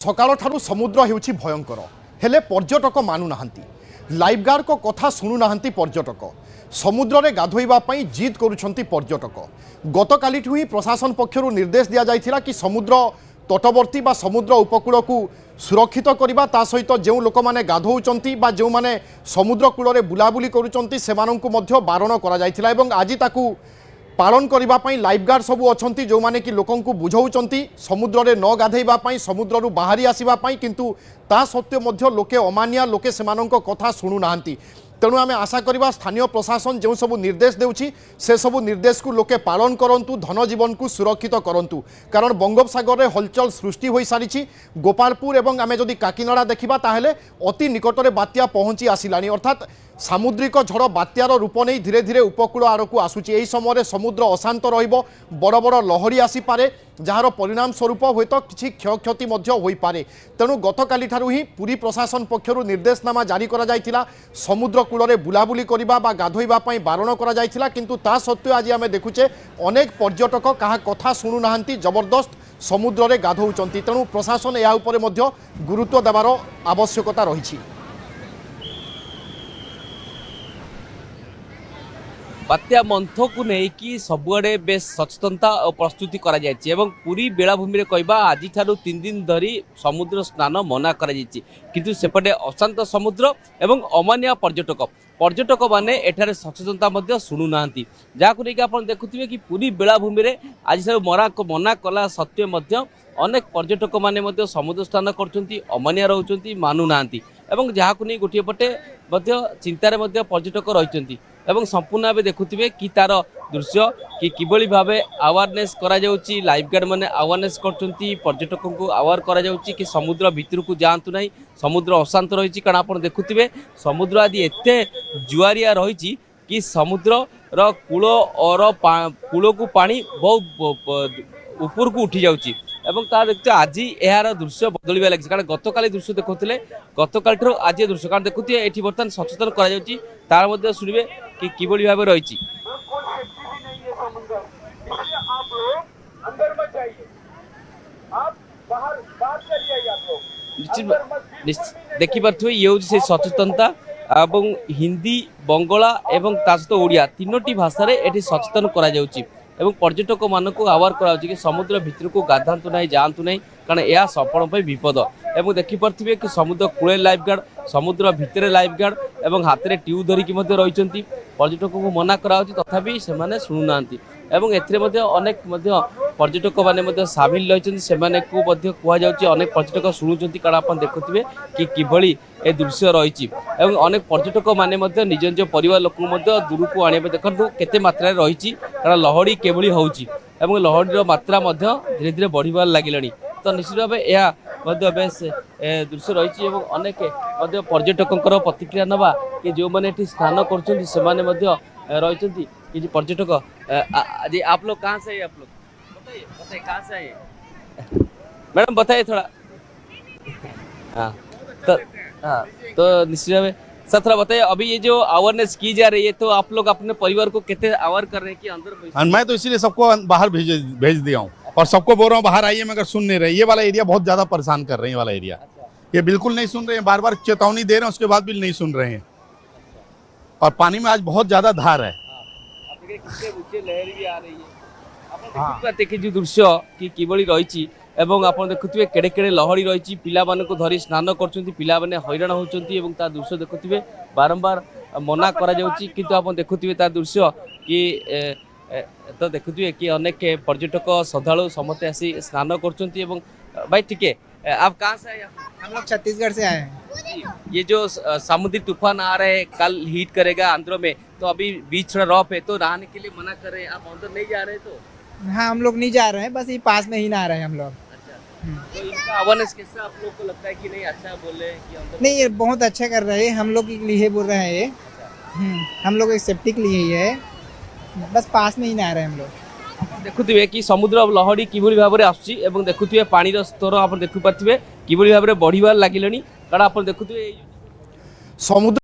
सकाळ ठारू समुद्र हेउछि भयंकर हेले पर्यटक मानु नाहंती लाइफ गार्ड को कथा सुनु नाहंती पर्यटक समुद्र रे गाधोइबा पई जिद करूछंती पर्यटक गतकाली ही प्रशासन पक्षरु निर्देश दिया जाइथिला कि समुद्र तटवर्ती बा समुद्र उपकूल को सुरक्षित करबा ता सहित जो लोक माने गाधोउचंती बा जो माने समुद्र कूल रे बुलाबुली करूचंती सेमानंकु मध्य बारण करा जाइथिला एवं आज ताकू पालन करने लाइफ गार्ड सबू अच्छा जो मैंने कि लोक बुझाऊँच समुद्र में न गाधेवाई समुद्र बाहरी आसवाई किंतु ता सत्वे लोके अमानिया लोके से कथा शुणु ना तेणु आम आशा करवा स्थानीय प्रशासन जो सब निर्देश देउछि से सब निर्देश को लोके पालन करंतु धन जीवन को सुरक्षित करंतु कारण बंगोपसागर में हलचल सृष्टि हो सारी गोपालपुर एवं आम जदि काकीनाडा देखा ताहेले अति निकटरे बात्या पहुँची आसिलानी अर्थात सामुद्रिक झड़ बात्यार रूप नहीं धीरे धीरे उपकूल आड़क आसूची यही समय समुद्र अशांत रहिबो बड़ बड़ लहरी आसीपारे जार परिणाम स्वरूप हुए तो किसी क्षयक्षति हो पारे तेणु गतकाली ठारू ही पुरी प्रशासन पक्षरु निर्देशनामा जारी करा जायतिला समुद्र कूल रे बुलाबुली करिबा बा गाधोइबा पई बारण करा जायतिला किंतु ता सत्वे आज आमे देखुचे अनेक पर्यटक कहा कथा शुणु नाहंती जबरदस्त समुद्र रे गाधोउचंती तेणु प्रशासन या उपरे मध्य गुरुत्व देवार आवश्यकता रही। बात्या मंथ को लेकिन सबुआड़े बेस सचेतनता और प्रस्तुति करा जायछि एवं पूरी बेलाभूमि रे कहबा आज ठारू 3 दिन धरी समुद्र स्नान मना करा जायछि किंतु सेपटे अशांत समुद्र एवं अमानिया पर्यटक माने एठारे सचेतनता मध्य शुणु नाहंती जाको लेकिन आपण देखुथिबे कि पूरी बेलाभूमि रे आज ठारू मना कला सत्वे मध्य अनेक पर्यटक माने मध्य समुद्र स्नान करछंती अमानिया रहउछंती मानु नाहंती एवं जाको नै गोटिए पटे मध्य चिंतारे मध्य पर्यटक रहिछंती एवं संपूर्ण भाव देखुथिबे कि तार दृश्य कि किबळी भाबे अवेयरनेस करा जाउची लाइफ गार्ड माने अवेयरनेस करछंती पर्यटकों को अवेयर करा जाउची कि समुद्र भीतर को जांतु नाही समुद्र अशांत रहिछि कारण आपण देखुथिबे समुद्र आदि एते जुआरिया रहिछि कि समुद्र रो कूल और कूल को पानी बहुत ऊपर को उठी जाउची एवं ता देखते आज यार दृश्य बदलवा लगे कारण गतकाली दृश्य देखुले गतकाल ठार आज दृश्य कारण देखुए ये बर्तमान सचेतन कर शुणे कि किभली भाव रही देखिपे ये हूँ से सचेतनता एवं हिंदी बंगला एवं ता सहित ओडिया तीनोटी भाषा ये सचेतन करा एवं पर्यटक मान को आवार करा कि समुद्र भीतर को गाधातु ना जातु ना कारण यह सपन विपद एवं देखिपे कि समुद्र कूले लाइफ गार्ड समुद्र भितर लाइफ गार्ड एवं हाथ में ट्यूब धरिकी रही पर्यटक को मना करा तथापि से शुणु ना अनेक पर्यटक मैंने सामिल रही से कहुच्छी अनेक पर्यटक शुणुंट कारण आप देखुए कि किभली ए दृश्य रही अनेक पर्यटक मैंने निज निज परिवार लोक दूर को आने देखो केते मात्रा रही कारण लहड़ी केवली होची लहड़ी मात्रा धीरे धीरे बढ़िबार लगिलानी तो निश्चित भाव यह बेस दृश्य रही अनेक पर्यटकों प्रतिक्रिया नवा कि जो मैंने स्नान कर रही कि पर्यटक आप लोग कहाँ से आप लोग बताइए कहाँ से आए मैडम बताइए थोड़ा। हाँ तो निश्चित भाव सर थोड़ा बताइए अभी ये जो अवेयरनेस की जा रही है तो आप लोग अपने परिवार को कितने अवेयर कर रहे हैं कि अंदर मैं तो इसीलिए सबको बाहर भेज दिया हूँ और सबको बोल रहा हूँ बाहर आइए मगर सुन नहीं रहे ये वाला एरिया बहुत ज्यादा परेशान कर रहे हैं वाला एरिया ये बिल्कुल नहीं सुन रहे हैं बार बार चेतावनी दे रहे हैं उसके बाद भी नहीं सुन रहे हैं और पानी में आज बहुत ज्यादा धार है लहरी भी आ रही है देखिए जो दृश्य कि किभली रही एवं आप देखुए केड़े केड़े लहड़ी रही पिला को धरी स्नान कर पिला माने हैरान होती दृश्य देखुए बारंबार मना करा किंतु आप देखुए दृश्य कि तो देखुए कि अनेक पर्यटक श्रद्धालु समस्त आसी स्नान कर भाई ठीक है आप कहाँ से आए हम लोग छत्तीसगढ़ से आए हैं। ये जो समुद्री तूफान आ रहे कल हिट करेगा आंध्र में तो अभी बीच थोड़ा रफ है तो नहाने के लिए मना कर रहे हैं आप अंदर नहीं जा रहे तो हाँ हम लोग नहीं जा रहे हैं बस ये पास में ही नहा रहे हैं हम लोग। तो इनका अवेयरनेस कैसा आप लोग को लगता है कि नहीं अच्छा बोले कि अंदर नहीं ये बहुत अच्छा कर रहे हैं हम लोग के लिए बोल रहे हैं ये हम लोग एक सेफ्टी के लिए ही है बस पास में ही नहा रहे हैं हम लोग। देखुए कि समुद्र लहड़ी किभली भाव में आसुची एवं देखुए पानी स्तर आप देखिपे किभली भाव में बढ़िबार लगिलानी कारण आप देखुए समुद्र